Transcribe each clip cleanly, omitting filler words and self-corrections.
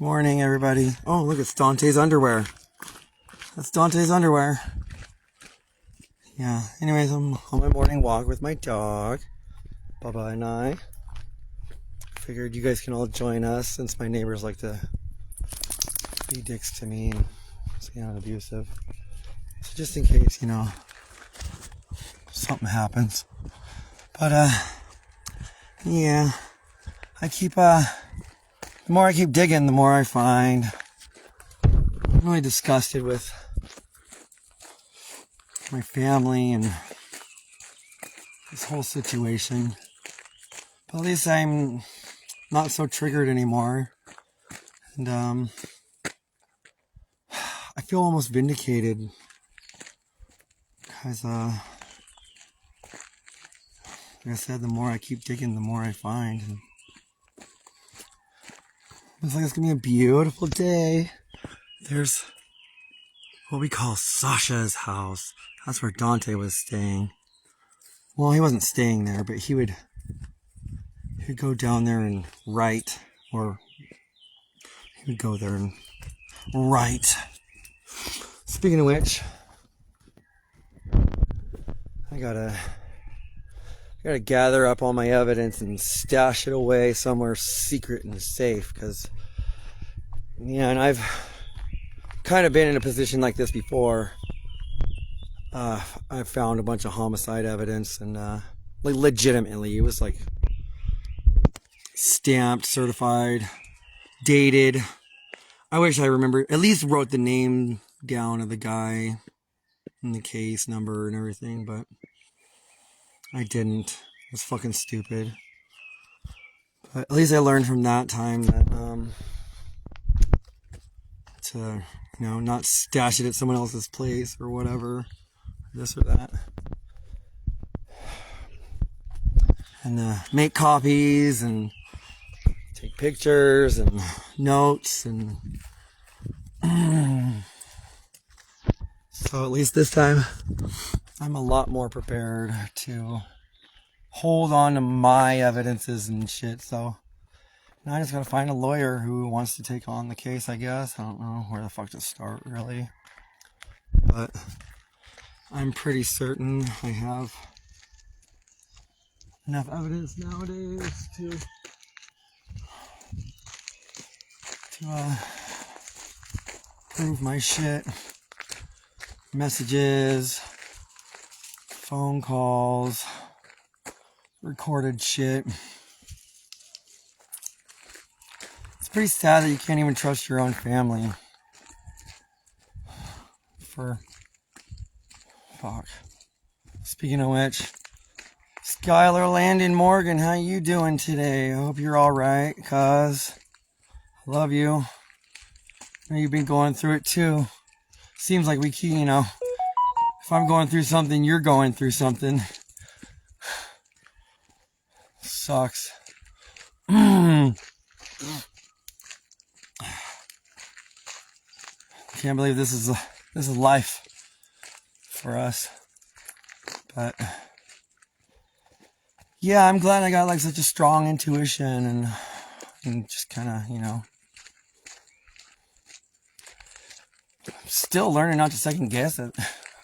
Morning, everybody. Oh, look, it's Dante's underwear. That's Dante's underwear. Yeah, anyways, I'm on my morning walk with my dog, Bubba, and I. Figured you guys can all join us since my neighbors like to be dicks to me and say I'm abusive. So just in case, something happens. But, yeah, the more I keep digging, the more I find. I'm really disgusted with my family and this whole situation. But at least I'm not so triggered anymore. And I feel almost vindicated. Because, like I said, the more I keep digging, the more I find. And looks like it's going to be a beautiful day. There's what we call Sasha's house. That's where Dante was staying. Well, he wasn't staying there, but he would go down there and write, or he would go there and write. Speaking of which, I gotta gather up all my evidence and stash it away somewhere secret and safe, because and I've kind of been in a position like this before. I found a bunch of homicide evidence, and legitimately, it was like stamped, certified, dated. I wish I remember, at least wrote the name down of the guy and the case number and everything, but I didn't. It was fucking stupid. But at least I learned from that time that to not stash it at someone else's place or whatever, this or that, and make copies and take pictures and notes, and so at least this time I'm a lot more prepared to hold on to my evidences and shit. So now I just gotta find a lawyer who wants to take on the case, I guess. I don't know where the fuck to start, really. But I'm pretty certain I have enough evidence nowadays to prove my shit. Messages, phone calls, recorded shit. It's pretty sad that you can't even trust your own family. Fuck. Speaking of which, Skylar Landon Morgan, how you doing today? I hope you're alright, cuz I love you. I know you've been going through it too. Seems like we keep, if I'm going through something, you're going through something. Sucks. Can't believe this is life for us. But yeah, I'm glad I got like such a strong intuition and just kind of, still learning not to second guess it.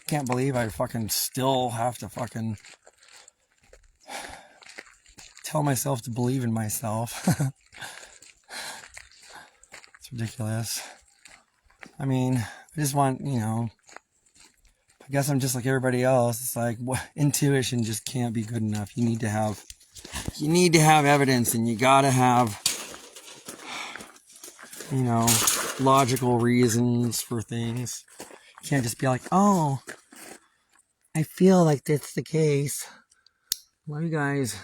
Can't believe I fucking still have to fucking tell myself to believe in myself. It's ridiculous. I mean, I just want, I guess I'm just like everybody else. It's like, intuition just can't be good enough. You need to have evidence, and you gotta have, logical reasons for things. You can't just be like, oh, I feel like that's the case. Love you guys.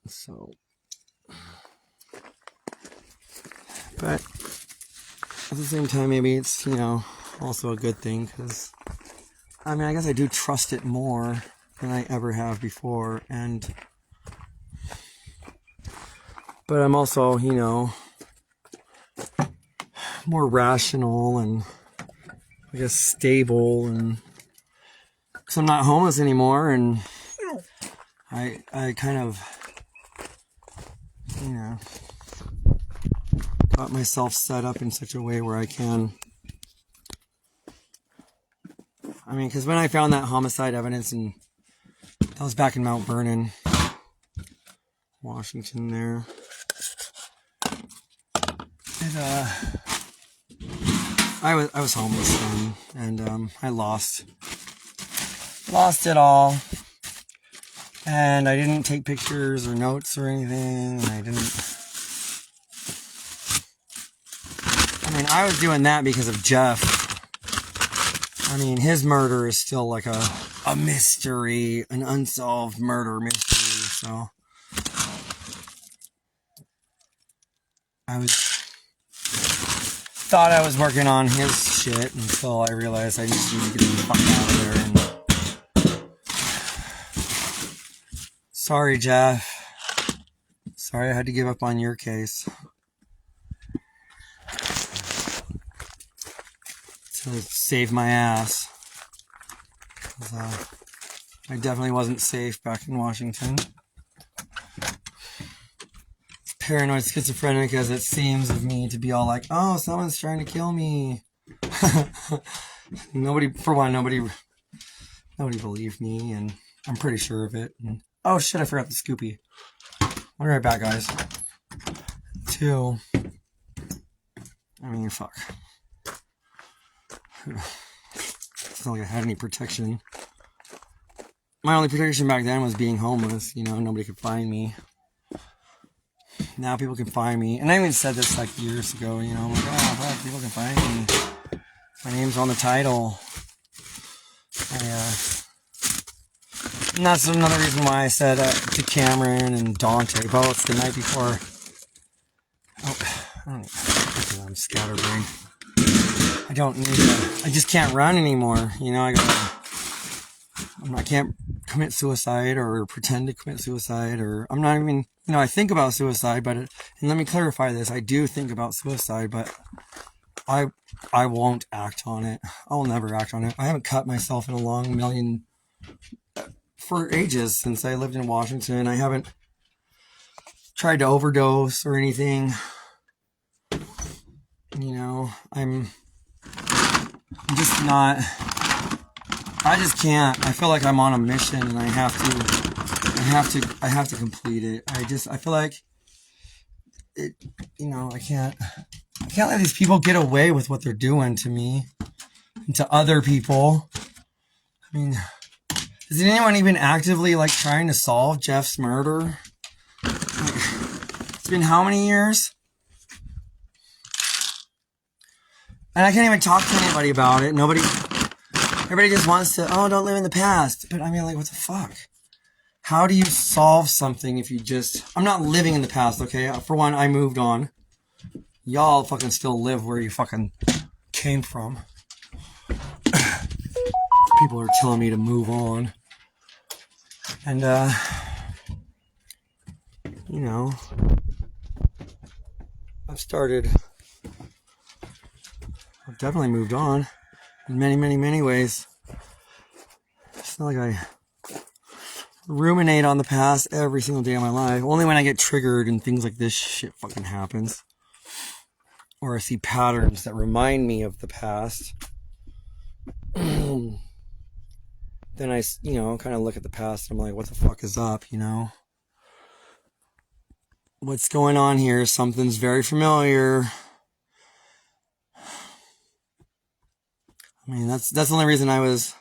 So, but at the same time, maybe it's, also a good thing, because, I mean, I guess I do trust it more than I ever have before, but I'm also, more rational and, I guess, stable, and, because I'm not homeless anymore, and I kind of, got myself set up in such a way where I can. I mean, because when I found that homicide evidence, and that was back in Mount Vernon, Washington there. And, I was homeless then, and I lost it all. And I didn't take pictures or notes or anything. And I was doing that because of Jeff. I mean, his murder is still like a mystery, an unsolved murder mystery. So I thought I was working on his shit until I realized I just need to get the fuck out of there. And sorry, Jeff. Sorry I had to give up on your case. To save my ass. I definitely wasn't safe back in Washington. Paranoid schizophrenic as it seems of me to be all like, oh, someone's trying to kill me. Nobody believed me, and I'm pretty sure of it. And, oh shit, I forgot the Scoopy. I'll be right back, guys. 2. I mean, fuck. It's not like I had any protection. My only protection back then was being homeless. You know, nobody could find me. Now people can find me. And I even said this like years ago, you know, I'm like, oh, fuck, people can find me. My name's on the title. And that's another reason why I said to Cameron and Dante both the night before. I'm scatterbrained. I just can't run anymore. You know, I can't commit suicide or pretend to commit suicide, or I'm not even, you know, I think about suicide, and let me clarify this, I do think about suicide, but I won't act on it. I'll never act on it. I haven't cut myself in a long million for ages since I lived in Washington. I haven't tried to overdose or anything. You know, I'm just not, I just can't. I feel like I'm on a mission and I have to complete it. I feel like it, you know, I can't let these people get away with what they're doing to me and to other people. I mean, is anyone even actively like trying to solve Jeff's murder? It's been how many years? And I can't even talk to anybody about it. Everybody just wants to, oh, don't live in the past. But I mean, like, what the fuck? How do you solve something if you I'm not living in the past, okay? For one, I moved on. Y'all fucking still live where you fucking came from. People are telling me to move on. And, you know, I've definitely moved on in many, many, many ways. It's not like I ruminate on the past every single day of my life. Only when I get triggered and things like this shit fucking happens. Or I see patterns that remind me of the past. Then I, you know, kind of look at the past and I'm like, what the fuck is up, you know? What's going on here? Something's very familiar. I mean, that's the only reason I was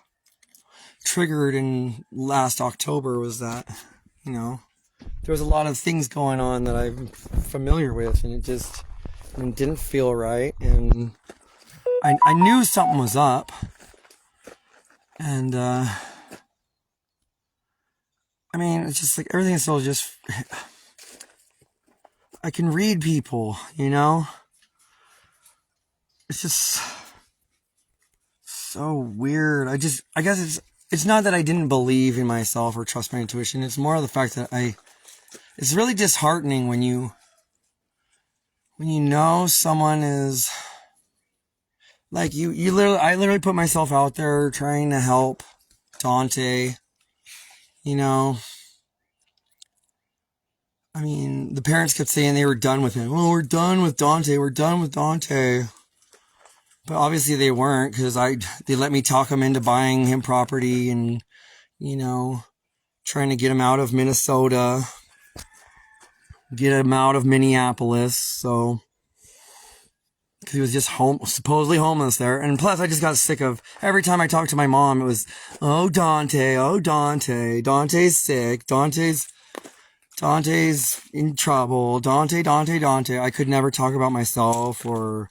triggered in last October was that, you know, there was a lot of things going on that I'm familiar with, and it didn't feel right, and I knew something was up, and I mean, it's just like everything is still just, I can read people, you know, it's just so weird. I guess it's not that I didn't believe in myself or trust my intuition. It's more of the fact that it's really disheartening when you know someone is like I literally put myself out there trying to help Dante, you know, I mean, the parents kept saying they were done with him. Oh, we're done with Dante. We're done with Dante. But obviously they weren't, because they let me talk him into buying him property and, trying to get him out of Minnesota, get him out of Minneapolis. So, because he was just supposedly homeless there. And plus, I just got sick of, every time I talked to my mom, it was, oh, Dante, Dante's sick, Dante's in trouble, Dante. I could never talk about myself or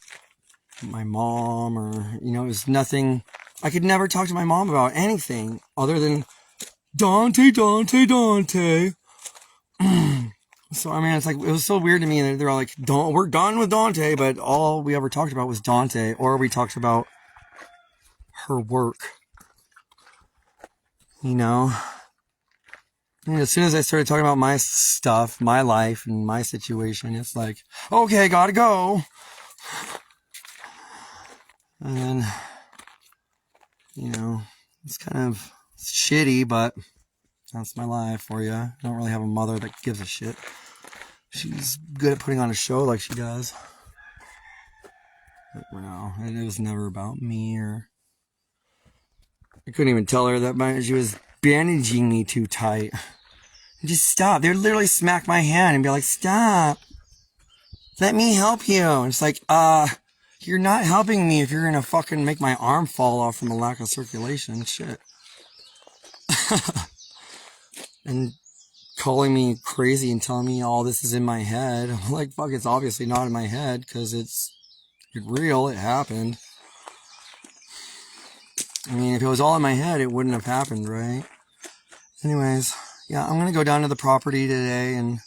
my mom or, it was nothing. I could never talk to my mom about anything other than Dante. So, I mean, it's like, it was so weird to me that they're all like, we're done with Dante, but all we ever talked about was Dante, or we talked about her work. And as soon as I started talking about my stuff, my life, and my situation, it's like, okay, gotta go. And then, it's kind of shitty, but that's my life for you. I don't really have a mother that gives a shit. She's good at putting on a show like she does. But no, it was never about me, or I couldn't even tell her that she was bandaging me too tight. Just stop. They would literally smack my hand and be like, stop. Let me help you. And it's like, you're not helping me if you're gonna fucking make my arm fall off from a lack of circulation. Shit. And calling me crazy and telling me all this is in my head. I'm like, fuck, it's obviously not in my head, because it's real. It happened. I mean, if it was all in my head, it wouldn't have happened, right? Anyways, yeah, I'm gonna go down to the property today, and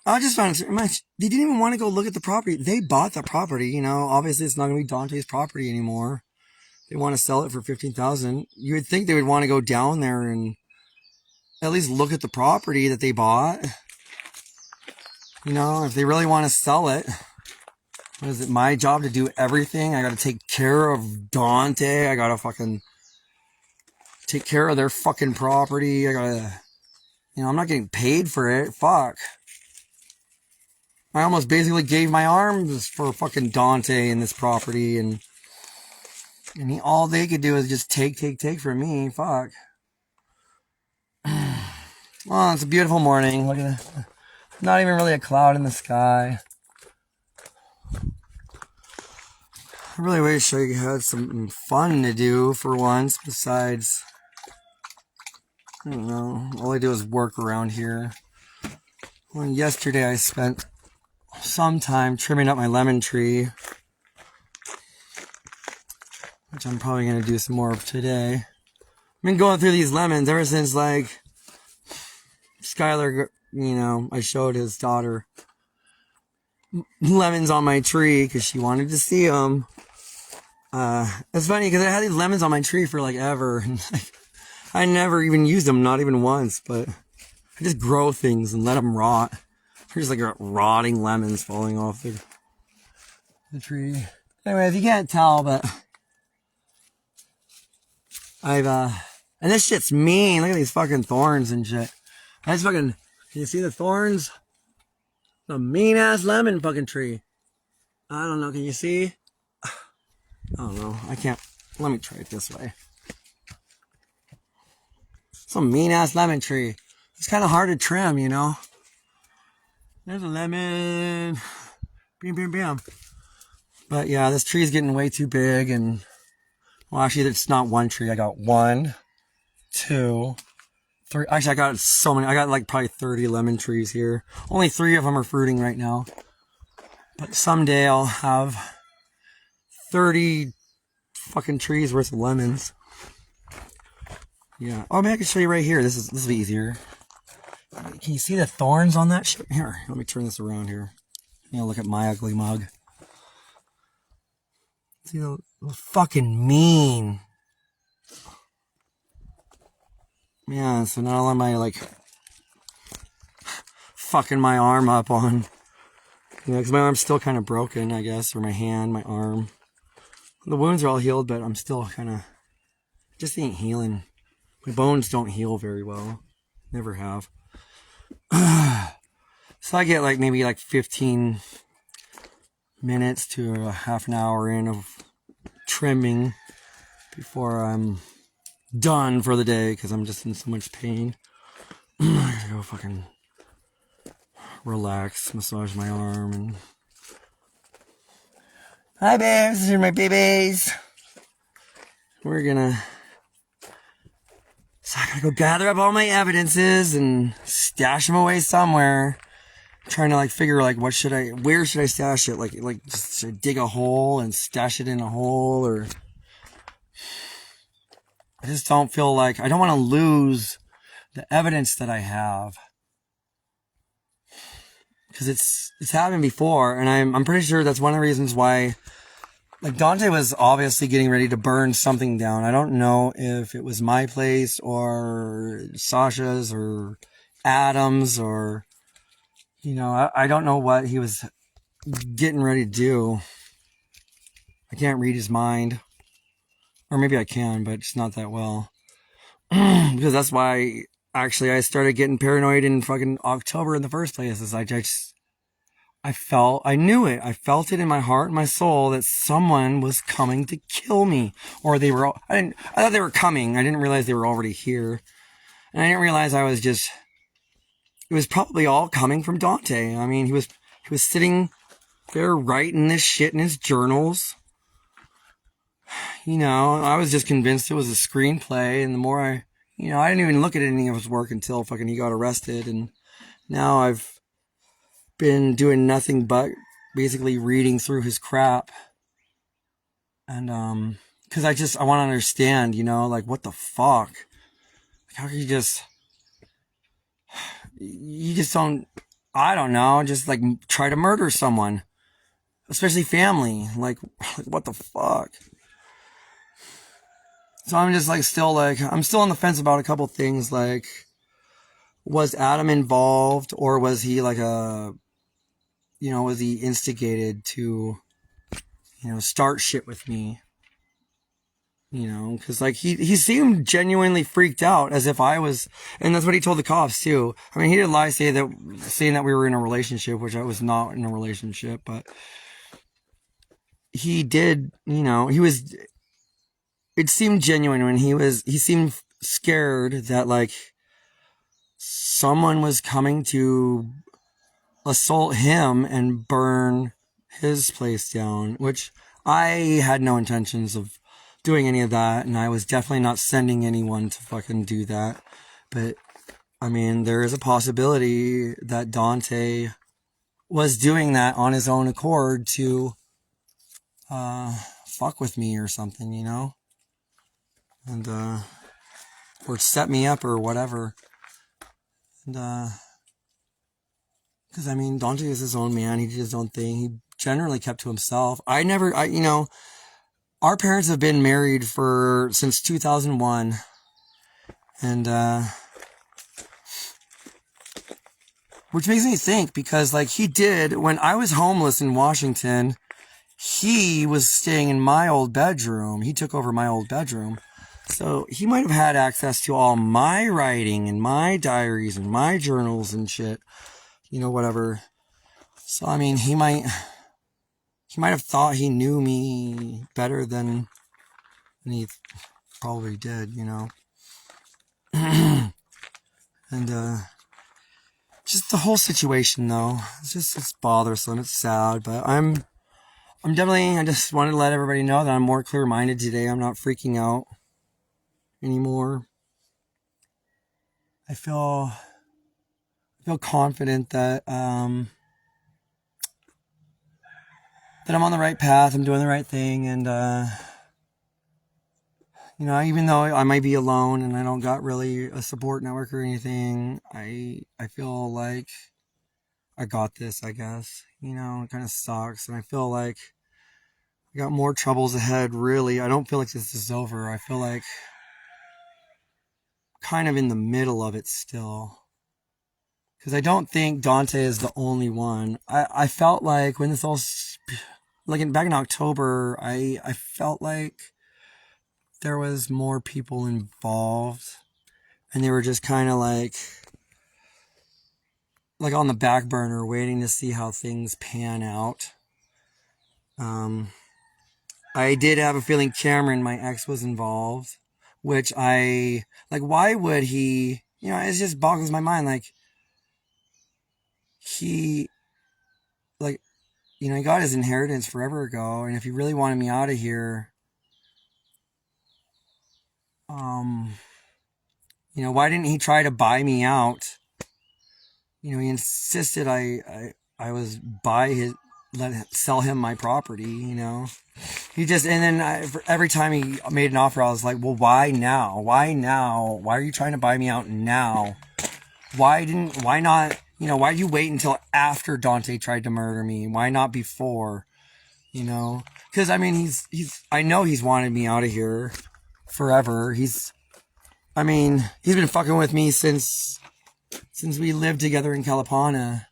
I just found they didn't even want to go look at the property. They bought the property, obviously it's not gonna be Dante's property anymore. They want to sell it for $15,000. You would think they would want to go down there and at least look at the property that they bought. If they really want to sell it. What is it, my job to do everything? I gotta take care of Dante. I gotta fucking take care of their fucking property. I gotta, I'm not getting paid for it. Fuck. I almost basically gave my arms for fucking Dante and this property, and all they could do is just take from me. Fuck. Well, it's a beautiful morning. Look at that. Not even really a cloud in the sky. I really wish I had something fun to do for once besides, I don't know, all I do is work around here. Well, yesterday I spent some time trimming up my lemon tree, which I'm probably going to do some more of today. I've been going through these lemons ever since, like, Skylar, I showed his daughter lemons on my tree because she wanted to see them. It's funny because I had these lemons on my tree for like ever, and I never even used them, not even once, but I just grow things and let them rot. They're just like rotting lemons falling off the tree. Anyway, if you can't tell, but and this shit's mean. Look at these fucking thorns and shit. Can you see the thorns? The mean ass lemon fucking tree. I don't know, can you see? I don't know, I can't. Let me try it this way. Some mean ass lemon tree. It's kind of hard to trim, There's a lemon. Bam. But yeah, this tree's getting way too big, and well, actually, it's not one tree. I got 1, 2, 3. Actually, I got so many. I got like probably 30 lemon trees here. Only 3 of them are fruiting right now. But someday I'll have 30 fucking trees worth of lemons. Yeah. Oh, maybe I can show you right here. This will be easier. Can you see the thorns on that shit? Here, let me turn this around here. Look at my ugly mug. See the fucking mean. Yeah, so not only am I like fucking my arm up on, because my arm's still kind of broken, I guess, or my hand, my arm. The wounds are all healed, but I'm still kind of, just ain't healing. My bones don't heal very well. Never have. So I get like maybe like 15 minutes to a half an hour in of trimming before I'm done for the day because I'm just in so much pain. I gotta go fucking relax, massage my arm, and hi babes, these are my babies. We're gonna, so I gotta go gather up all my evidences and stash them away somewhere. I'm trying to like figure like where should I stash it? Like just should I dig a hole and stash it in a hole, or I just don't feel like, I don't want to lose the evidence that I have. Because it's happened before, and I'm pretty sure that's one of the reasons why, like, Dante was obviously getting ready to burn something down. I don't know if it was my place or Sasha's or Adam's or, you know, I don't know what he was getting ready to do. I can't read his mind. Or maybe I can, but it's not that well. Because that's why, actually, I started getting paranoid in fucking October in the first place. Is I knew it. I felt it in my heart and my soul that someone was coming to kill me. Or they were, I thought they were coming. I didn't realize they were already here. And I didn't realize it was probably all coming from Dante. I mean, he was sitting there writing this shit in his journals. You know, I was just convinced it was a screenplay. And the more I didn't even look at any of his work until fucking he got arrested. And now I've been doing nothing but basically reading through his crap. And, cause I want to understand, you know, like what the fuck? Like, how can you just don't, I don't know, just like try to murder someone, especially family. Like what the fuck? So I'm just like, I'm still on the fence about a couple things. Like, was Adam involved, or was he like was he instigated to, start shit with me? Because like he seemed genuinely freaked out, as if I was, and that's what he told the cops too. I mean, he didn't lie, saying that we were in a relationship, which I was not in a relationship, but he did, it seemed genuine when he seemed scared that like someone was coming to assault him and burn his place down, which I had no intentions of doing any of that, and I was definitely not sending anyone to fucking do that. But I mean, there is a possibility that Dante was doing that on his own accord to fuck with me or something, and or set me up or whatever. And because I mean, Dante is his own man. He did his own thing. He generally kept to himself. Our parents have been married since 2001. And, which makes me think, because like when I was homeless in Washington, he was staying in my old bedroom. He took over my old bedroom. So he might have had access to all my writing and my diaries and my journals and shit, whatever. So, I mean, he might have thought he knew me better than he probably did, And, just the whole situation, though, it's bothersome. It's sad, but I just wanted to let everybody know that I'm more clear-minded today. I'm not freaking out anymore. I feel confident that I'm on the right path. I'm doing the right thing, and even though I might be alone and I don't got really a support network or anything, I feel like I got this, I guess. It kind of sucks, and I feel like I got more troubles ahead, really. I don't feel like this is over. I feel like kind of in the middle of it still. Because I don't think Dante is the only one. I felt like when this all, back in October, I felt like there was more people involved, and they were just kind of like like on the back burner, waiting to see how things pan out. I did have a feeling Cameron, my ex, was involved, which I, like, why would he, it just boggles my mind. Like, he, like, he got his inheritance forever ago, and if he really wanted me out of here, why didn't he try to buy me out? He insisted I was sell him my property, He just, and then every time he made an offer, I was like, well, why now? Why now? Why are you trying to buy me out now? Why not, why did you wait until after Dante tried to murder me? Why not before? Because I mean, I know he's wanted me out of here forever. He's been fucking with me since we lived together in Kalapana.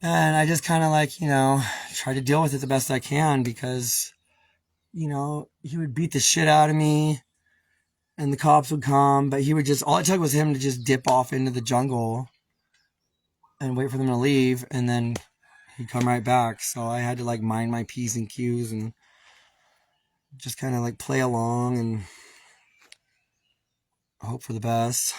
And I just kind of like, try to deal with it the best I can because, he would beat the shit out of me and the cops would come, but he would just, all it took was him to just dip off into the jungle and wait for them to leave, and then he'd come right back. So I had to like mind my P's and Q's and just kind of like play along and hope for the best.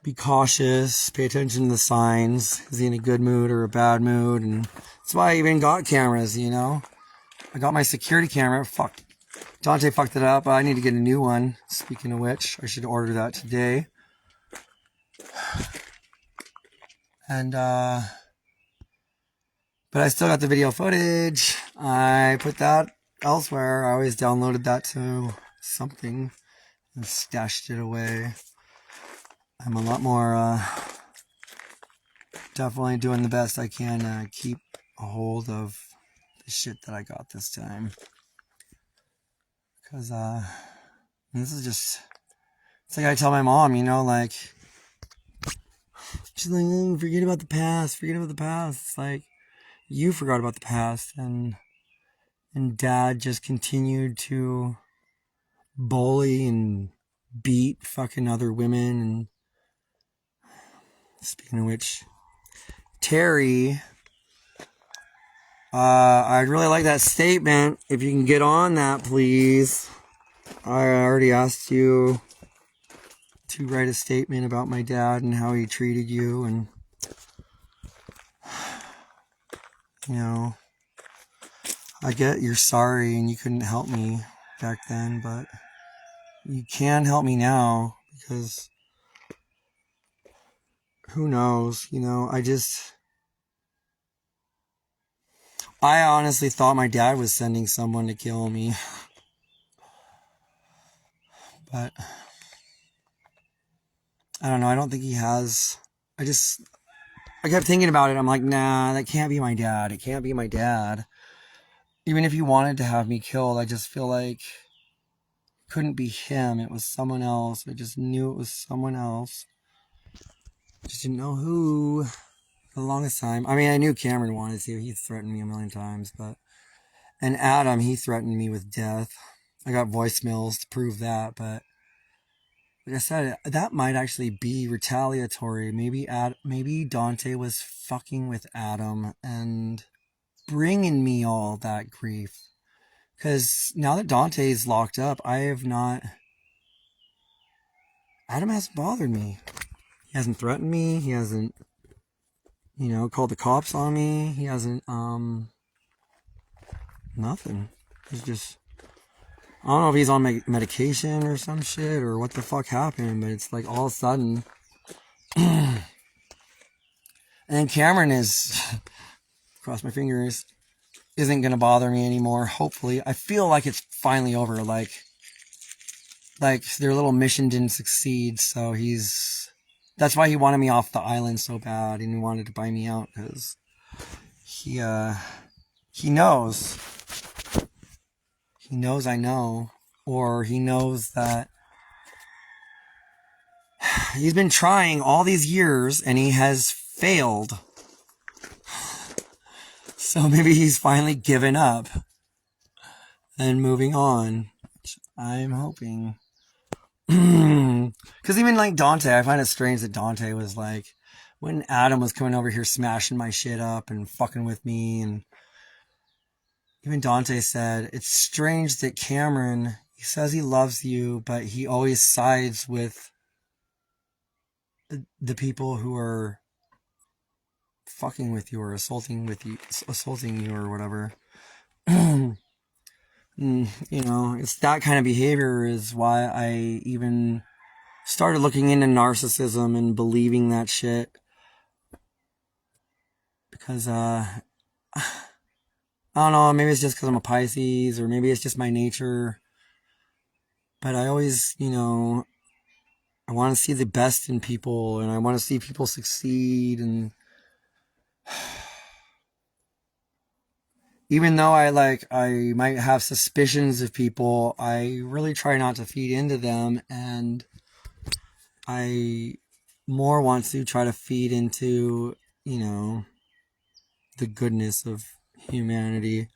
Be cautious, pay attention to the signs. Is he in a good mood or a bad mood? And that's why I even got cameras, I got my security camera. Fuck. Dante fucked it up. I need to get a new one. Speaking of which, I should order that today. And, but I still got the video footage. I put that elsewhere. I always downloaded that to something and stashed it away. I'm a lot more, definitely doing the best I can to keep a hold of the shit that I got this time. Because, this is just, it's like I tell my mom, like, she's like, forget about the past. It's like, you forgot about the past, and Dad just continued to bully and beat fucking other women. And speaking of which, Terry, I'd really like that statement. If you can get on that, please. I already asked you to write a statement about my dad and how he treated you, and I get you're sorry and you couldn't help me back then, but you can help me now, because who knows, I honestly thought my dad was sending someone to kill me, but I don't know, I don't think he has. I kept thinking about it. I'm like, nah, that can't be my dad. It can't be my dad. Even if he wanted to have me killed, I just feel like it couldn't be him. It was someone else. I just knew it was someone else. Just didn't know who for the longest time. I mean, I knew Cameron wanted to. He threatened me a million times, and Adam, he threatened me with death. I got voicemails to prove that, but like I said, that might actually be retaliatory. Maybe Dante was fucking with Adam and bringing me all that grief. Because now that Dante's locked up, Adam hasn't bothered me. He hasn't threatened me. He hasn't, called the cops on me. He hasn't, nothing. He's just, I don't know if he's on medication or some shit or what the fuck happened, but it's like all of a sudden. And then Cameron is, cross my fingers, isn't going to bother me anymore, hopefully. I feel like it's finally over. Like their little mission didn't succeed, so that's why he wanted me off the island so bad, and he wanted to buy me out, because he knows. He knows I know, or he knows that he's been trying all these years and he has failed. So maybe he's finally given up and moving on. I'm hoping. Because even like Dante, I find it strange that Dante was like, when Adam was coming over here smashing my shit up and fucking with me, and even Dante said, it's strange that Cameron, he says he loves you, but he always sides with the people who are fucking with you or assaulting you or whatever. You know, it's that kind of behavior is why I even started looking into narcissism and believing that shit. Because, I don't know, maybe it's just because I'm a Pisces, or maybe it's just my nature. But I always, you know, I want to see the best in people, and I want to see people succeed, and even though I might have suspicions of people, I really try not to feed into them, and I more want to try to feed into, you know, the goodness of humanity,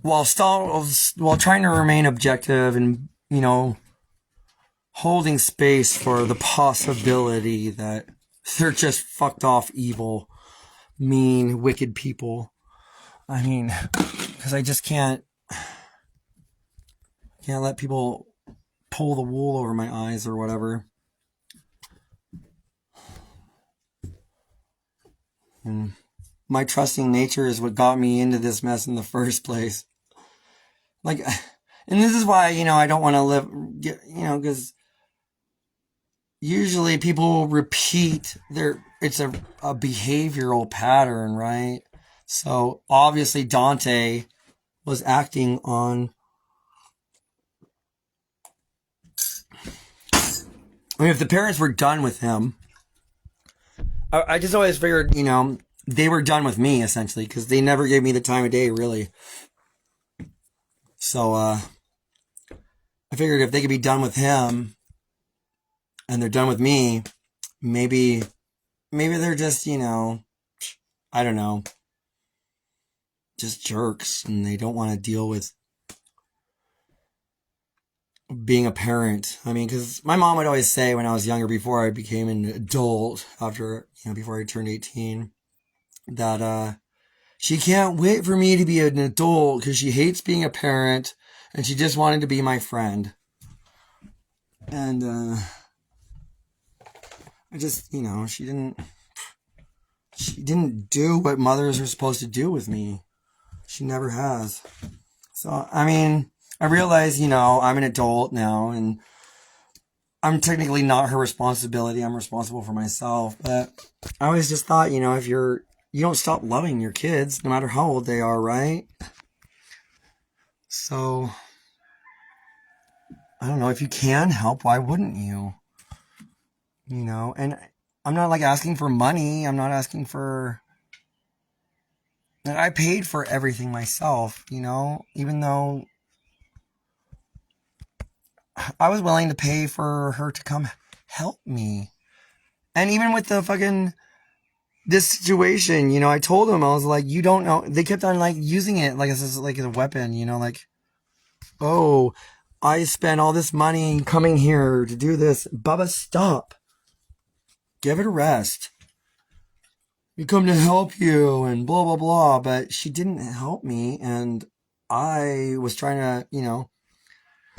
while trying to remain objective and, you know, holding space for the possibility that they're just fucked off, evil, mean, wicked people. I mean, because I just can't let people pull the wool over my eyes or whatever. And my trusting nature is what got me into this mess in the first place. Like, and this is why, you know, I don't want to you know, because usually people repeat it's a behavioral pattern, right? So obviously Dante was acting on, I mean, if the parents were done with him, I just always figured, you know, they were done with me, essentially, because they never gave me the time of day, really. So, I figured if they could be done with him, and they're done with me, maybe they're just, you know, I don't know, just jerks, and they don't want to deal with being a parent. I mean, because my mom would always say when I was younger, before I became an adult, before I turned 18, that she can't wait for me to be an adult because she hates being a parent and she just wanted to be my friend. And I just, you know, she didn't do what mothers are supposed to do with me. She never has. So, I mean, I realize, you know, I'm an adult now and I'm technically not her responsibility. I'm responsible for myself. But I always just thought, you know, if you don't stop loving your kids, no matter how old they are, right? So, I don't know, if you can help, why wouldn't you? You know, and I'm not like asking for money. I'm not asking for, and I paid for everything myself, you know, even though I was willing to pay for her to come help me. And even with this situation, you know, I told them, I was like, you don't know. They kept on like using it like as a weapon, you know, like, oh, I spent all this money coming here to do this. Bubba, stop. Give it a rest. We come to help you and blah, blah, blah. But she didn't help me. And I was trying to, you know,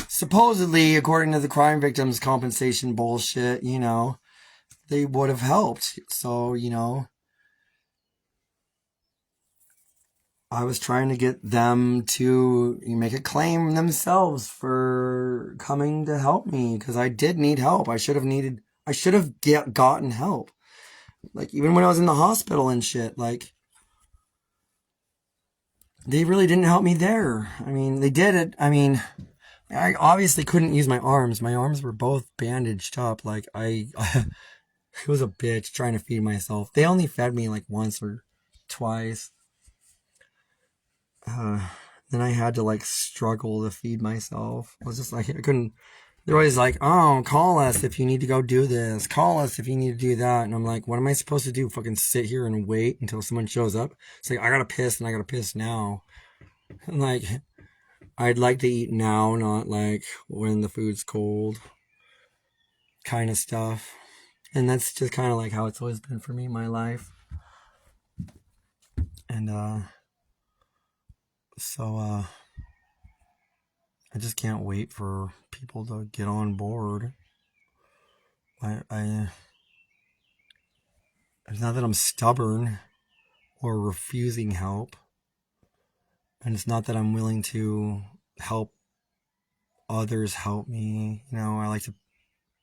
supposedly, according to the crime victims compensation bullshit, you know, they would have helped. So, you know, I was trying to get them to make a claim themselves for coming to help me because I did need help. I should have gotten help. Like, even when I was in the hospital and shit, like, they really didn't help me there. I mean, they did it. I mean, I obviously couldn't use my arms. My arms were both bandaged up. Like, I was a bitch trying to feed myself. They only fed me like once or twice. Then I had to like struggle to feed myself. I was just like, I couldn't. They're always like, oh, call us if you need to go do this. Call us if you need to do that. And I'm like, what am I supposed to do? Fucking sit here and wait until someone shows up? It's like, I gotta piss and I gotta piss now. And like, I'd like to eat now, not like when the food's cold. kind of stuff. And that's just kind of like how it's always been for me in my life. And so I just can't wait for people to get on board. I it's not that I'm stubborn or refusing help, and it's not that I'm willing to help others help me. You know, I like to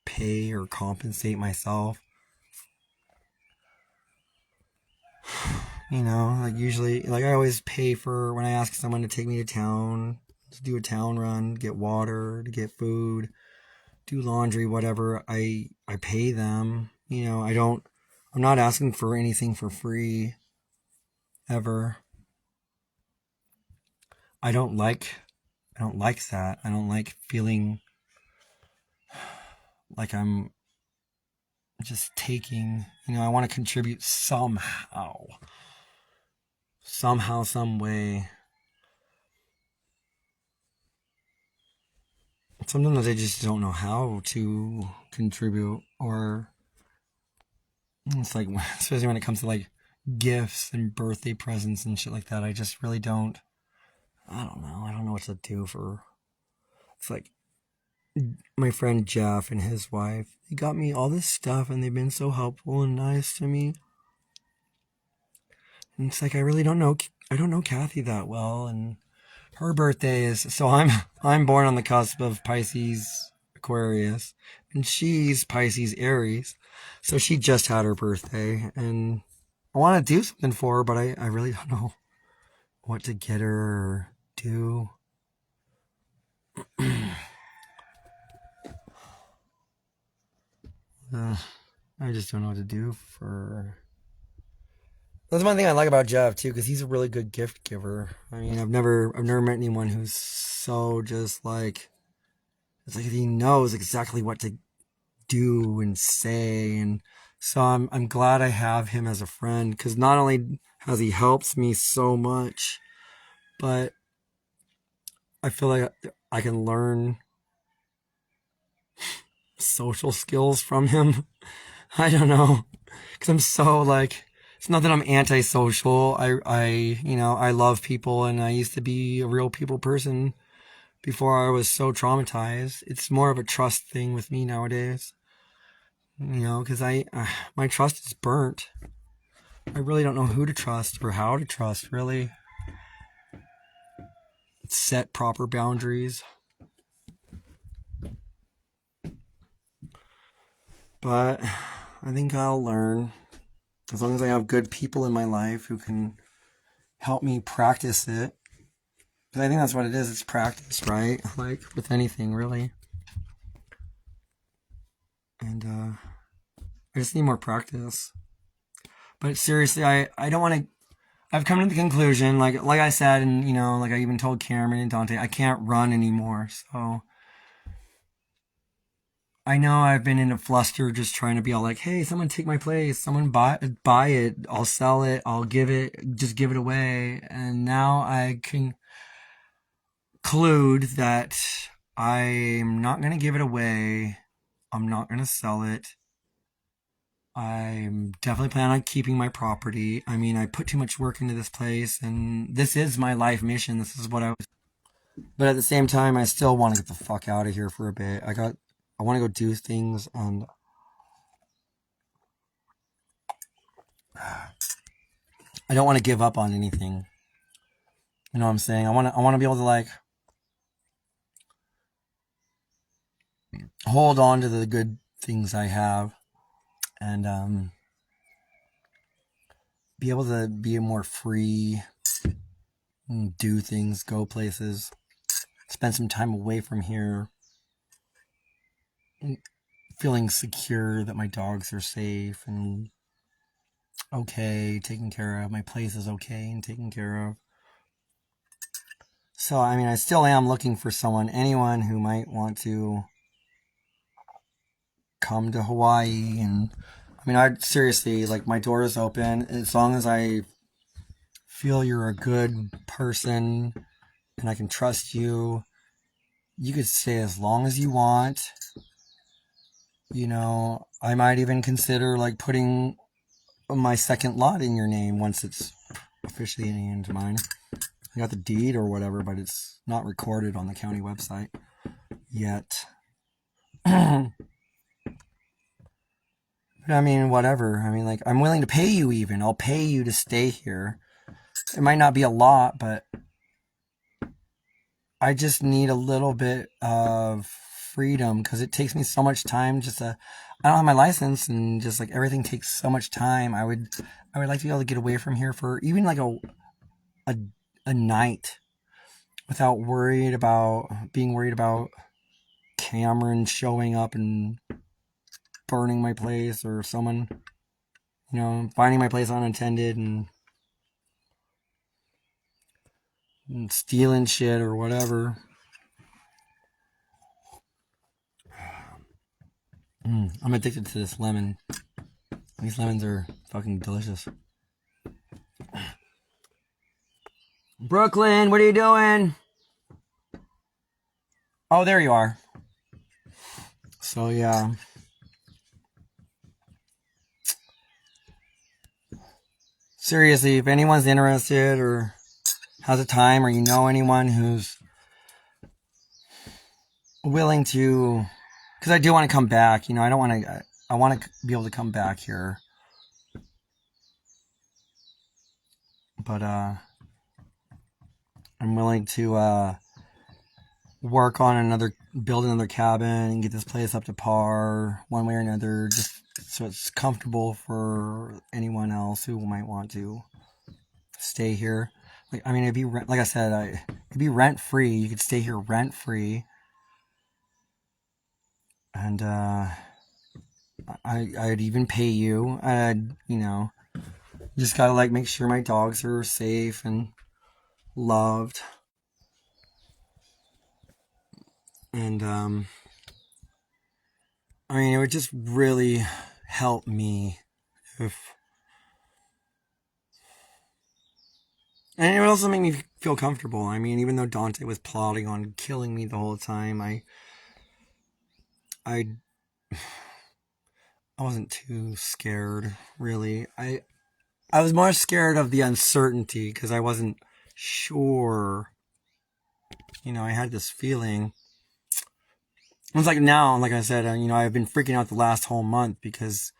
pay or compensate myself. You know, like usually, like I always pay for when I ask someone to take me to town, to do a town run, get water, to get food, do laundry, whatever. I pay them. You know, I'm not asking for anything for free ever. I don't like I don't like that. I don't like feeling like I'm just taking, you know, I want to contribute somehow. Somehow, some way. Sometimes I just don't know how to contribute, or it's like, especially when it comes to like gifts and birthday presents and shit like that, I just really don't, I don't know. I don't know what to do for, it's like my friend Jeff and his wife, they got me all this stuff and they've been so helpful and nice to me. And it's like, I don't know Kathy that well, and her birthday is, so I'm born on the cusp of Pisces Aquarius, and she's Pisces Aries, so she just had her birthday, and I want to do something for her, but I really don't know what to get her or do. I just don't know what to do for her. That's one thing I like about Jeff too, because he's a really good gift giver. I mean, I've never met anyone who's so just like, it's like he knows exactly what to do and say. And so I'm glad I have him as a friend, because not only has he helped me so much, but I feel like I can learn social skills from him. I don't know, because I'm so like, it's not that I'm antisocial. You know, I love people, and I used to be a real people person before I was so traumatized. It's more of a trust thing with me nowadays. You know, because my trust is burnt. I really don't know who to trust or how to trust, really. Set proper boundaries. But I think I'll learn, as long as I have good people in my life who can help me practice it. Because I think that's what it is. It's practice, right? Like with anything, really. And I just need more practice. But seriously, I don't want to. I've come to the conclusion, like I said, and you know, like I even told Cameron and Dante, I can't run anymore. So I know I've been in a fluster just trying to be all like, hey, someone take my place, someone buy it, I'll sell it, I'll just give it away. And now I can conclude that I'm not going to give it away. I'm not going to sell it. I'm definitely planning on keeping my property. I mean, I put too much work into this place, and this is my life mission. This is what I was. But at the same time, I still want to get the fuck out of here for a bit. I want to go do things, and I don't want to give up on anything. You know what I'm saying? I want to be able to like hold on to the good things I have, and be able to be more free, and do things, go places, spend some time away from here, feeling secure that my dogs are safe and okay, taken care of. My place is okay and taken care of. So, I mean, I still am looking for anyone who might want to come to Hawaii. And I mean, I seriously, like, my door is open as long as I feel you're a good person and I can trust you. You could stay as long as you want. You know, I might even consider like putting my second lot in your name once it's officially into mine. I got the deed or whatever, but it's not recorded on the county website yet. But I mean, whatever. I mean, like, I'm willing to pay you even. I'll pay you to stay here. It might not be a lot, but I just need a little bit of freedom because it takes me so much time just to, I don't have my license and just like everything takes so much time. I would like to be able to get away from here for even like a night without being worried about Cameron showing up and burning my place or someone, you know, finding my place unattended and stealing shit or whatever. I'm addicted to this lemon. These lemons are fucking delicious. Brooklyn, what are you doing? Oh, there you are. So, yeah. Seriously, if anyone's interested or has a time or you know anyone who's willing to, because I do want to come back, you know, I want to be able to come back here. But, I'm willing to, work on build another cabin and get this place up to par one way or another, just so it's comfortable for anyone else who might want to stay here. Like, I mean, it'd be, like I said, it'd be rent free. You could stay here rent free. And, I'd even pay you. You know, just gotta like make sure my dogs are safe and loved. And, I mean, it would just really help me if, and it would also make me feel comfortable. I mean, even though Dante was plotting on killing me the whole time, I wasn't too scared, really. I was more scared of the uncertainty because I wasn't sure. You know, I had this feeling. It's like now, like I said, you know, I've been freaking out the last whole month because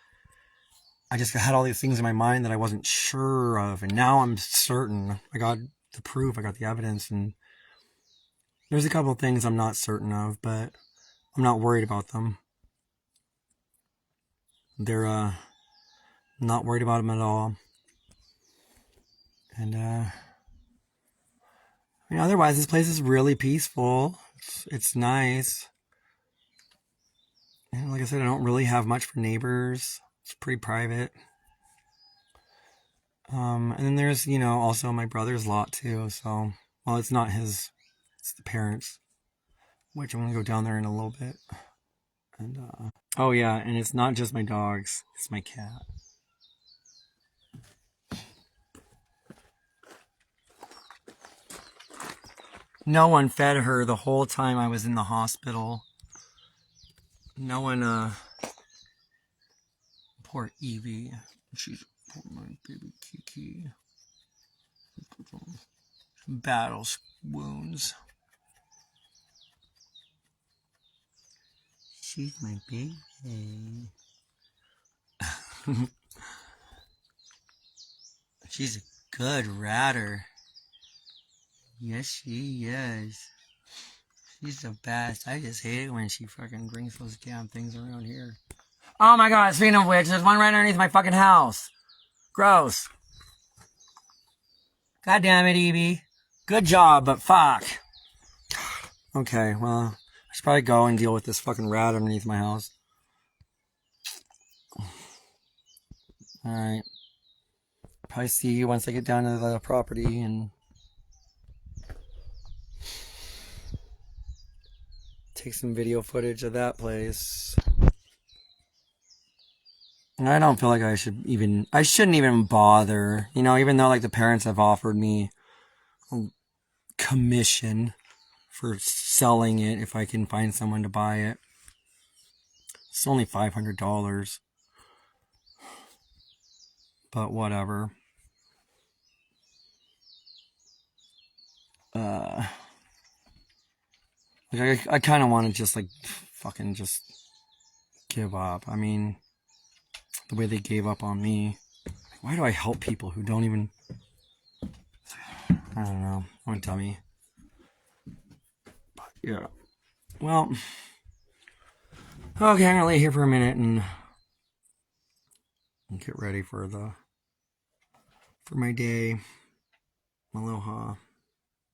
I just had all these things in my mind that I wasn't sure of. And now I'm certain. I got the proof, I got the evidence, and there's a couple of things I'm not certain of, but I'm not worried about them. They're, not worried about them at all. And, I mean, otherwise, this place is really peaceful. It's nice. And like I said, I don't really have much for neighbors. It's pretty private. And then there's, you know, also my brother's lot too. So, well, it's not his, it's the parents, which I'm going to go down there in a little bit. And, oh yeah, and it's not just my dogs, it's my cat. No one fed her the whole time I was in the hospital. No one, poor Evie. She's my baby Kiki. Battle wounds. She's my baby. She's a good ratter. Yes, she is. She's the best. I just hate it when she fucking brings those damn things around here. Oh my god, speaking of which, there's one right underneath my fucking house. Gross. God damn it, Evie. Good job, but fuck. Okay, well, I should probably go and deal with this fucking rat underneath my house. Alright. Probably see you once I get down to the property and take some video footage of that place. I don't feel like I shouldn't even bother. You know, even though like the parents have offered me a commission for selling it if I can find someone to buy it. It's only $500. But whatever. I kind of want to just like fucking just give up. I mean, the way they gave up on me. Why do I help people who don't even... I don't know. I'm a dummy. But yeah. Well. Okay, I'm gonna lay here for a minute and get ready for my day. Aloha.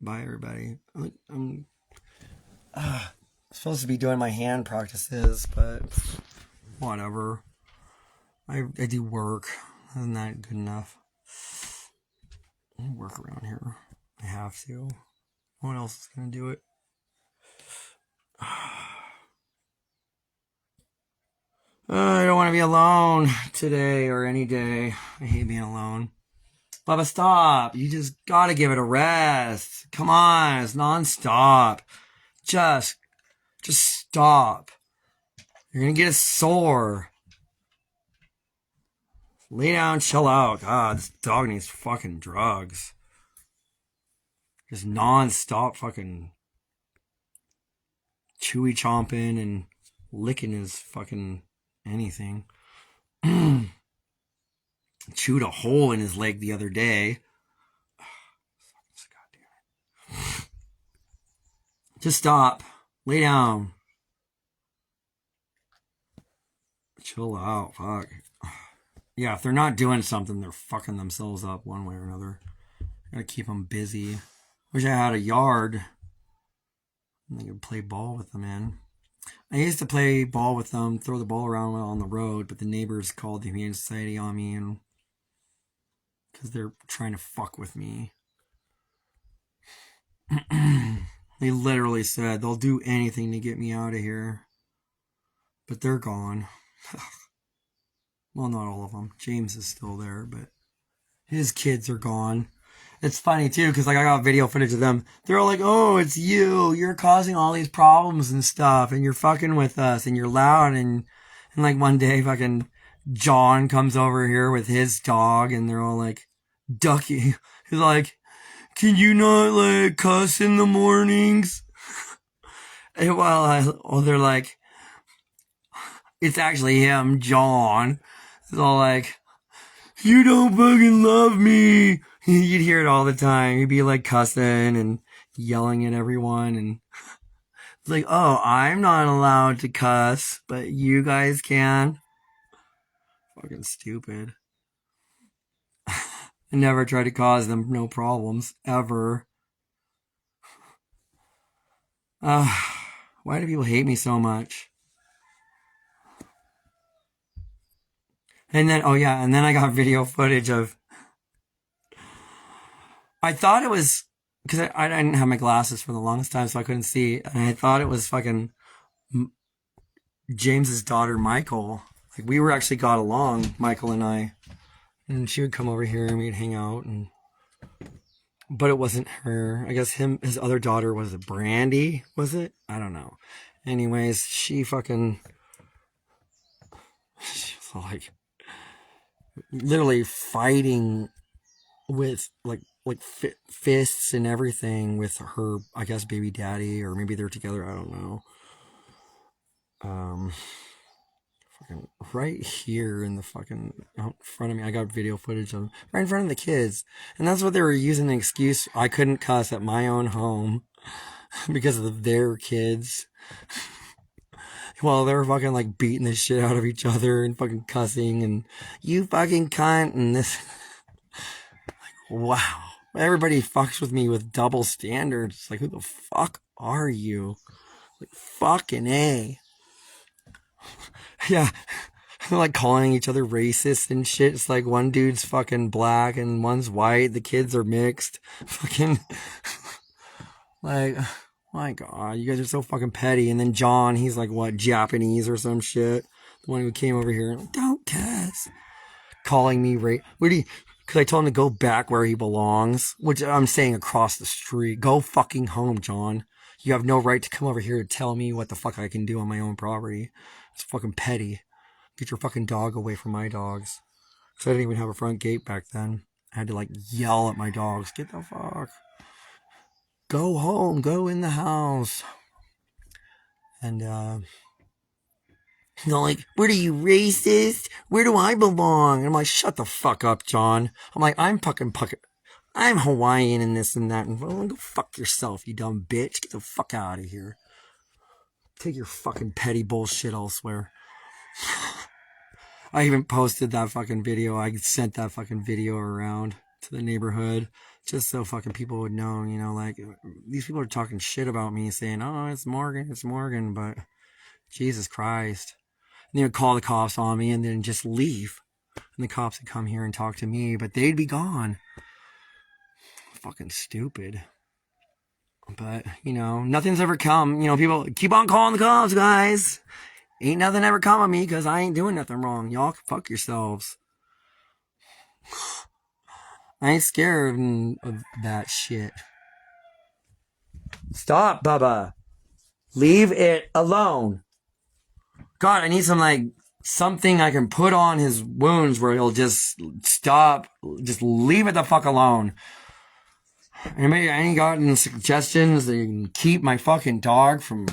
Bye, everybody. I'm supposed to be doing my hand practices, but whatever. I do work. Isn't that good enough? I work around here. I have to. No one else is gonna do it. I don't want to be alone today or any day. I hate being alone. Bubba, stop. You just gotta give it a rest. Come on, it's non-stop. Just stop. You're gonna get sore. Lay down, chill out. God, this dog needs fucking drugs. Just non-stop fucking chewy chomping and licking his fucking anything. Chewed a hole in his leg the other day. God damn it. Just stop. Lay down. Chill out. Fuck. Yeah, if they're not doing something, they're fucking themselves up one way or another. Gotta keep them busy. Wish I had a yard. I could play ball with them in. I used to play ball with them, throw the ball around on the road, but the neighbors called the Humane Society on me and because they're trying to fuck with me. They literally said they'll do anything to get me out of here. But they're gone. Well, not all of them. James is still there, but his kids are gone. It's funny, too, because like I got video footage of them. They're all like, oh, it's you. You're causing all these problems and stuff, and you're fucking with us, and you're loud, and like one day fucking John comes over here with his dog, and they're all like, Ducky. He's like, can you not, like, cuss in the mornings? And well, they're like, it's actually him, John. It's all like, you don't fucking love me. You'd hear it all the time. He'd be like cussing and yelling at everyone. And it's like, oh, I'm not allowed to cuss, but you guys can. Fucking stupid. I never try to cause them no problems, ever. Why do people hate me so much? And then, oh yeah, and then I got video footage of, I thought it was, because I didn't have my glasses for the longest time, so I couldn't see, and I thought it was fucking James's daughter, Michael. Like, we actually got along, Michael and I, and she would come over here and we'd hang out, but it wasn't her. I guess his other daughter was Brandy, was it? I don't know. Anyways, she was like, literally fighting with like fists and everything with her, I guess, baby daddy, or maybe they're together, I don't know. Fucking right here in the fucking out in front of me, I got video footage of right in front of the kids, and that's what they were using, an excuse I couldn't cuss at my own home because of their kids. Well, they were fucking like beating the shit out of each other and fucking cussing and you fucking cunt and this. Like, wow. Everybody fucks with me with double standards. Like, who the fuck are you? Like, fucking A. Yeah. They're like calling each other racist and shit. It's like one dude's fucking black and one's white. The kids are mixed. Fucking. Like. My God, you guys are so fucking petty. And then John, he's like, what, Japanese or some shit? The one who came over here and, don't cuss. Calling me because I told him to go back where he belongs, which I'm saying across the street. Go fucking home, John. You have no right to come over here to tell me what the fuck I can do on my own property. It's fucking petty. Get your fucking dog away from my dogs. Because I didn't even have a front gate back then. I had to like yell at my dogs. Get the fuck. Go home. Go in the house. And, they're like, what are you, racist? Where do I belong? And I'm like, shut the fuck up, John. I'm like, I'm Hawaiian and this and that. And well, go fuck yourself, you dumb bitch. Get the fuck out of here. Take your fucking petty bullshit elsewhere. I even posted that fucking video. I sent that fucking video around to the neighborhood just so fucking people would know, you know, like, these people are talking shit about me saying, oh, it's Morgan, but Jesus Christ. And they would call the cops on me and then just leave. And the cops would come here and talk to me, but they'd be gone. Fucking stupid. But, you know, nothing's ever come. You know, people keep on calling the cops, guys. Ain't nothing ever come of me because I ain't doing nothing wrong. Y'all can fuck yourselves. I ain't scared of that shit. Stop, Bubba. Leave it alone. God, I need something I can put on his wounds where he'll just stop. Just leave it the fuck alone. Anybody, I ain't gotten suggestions that you can keep my fucking dog from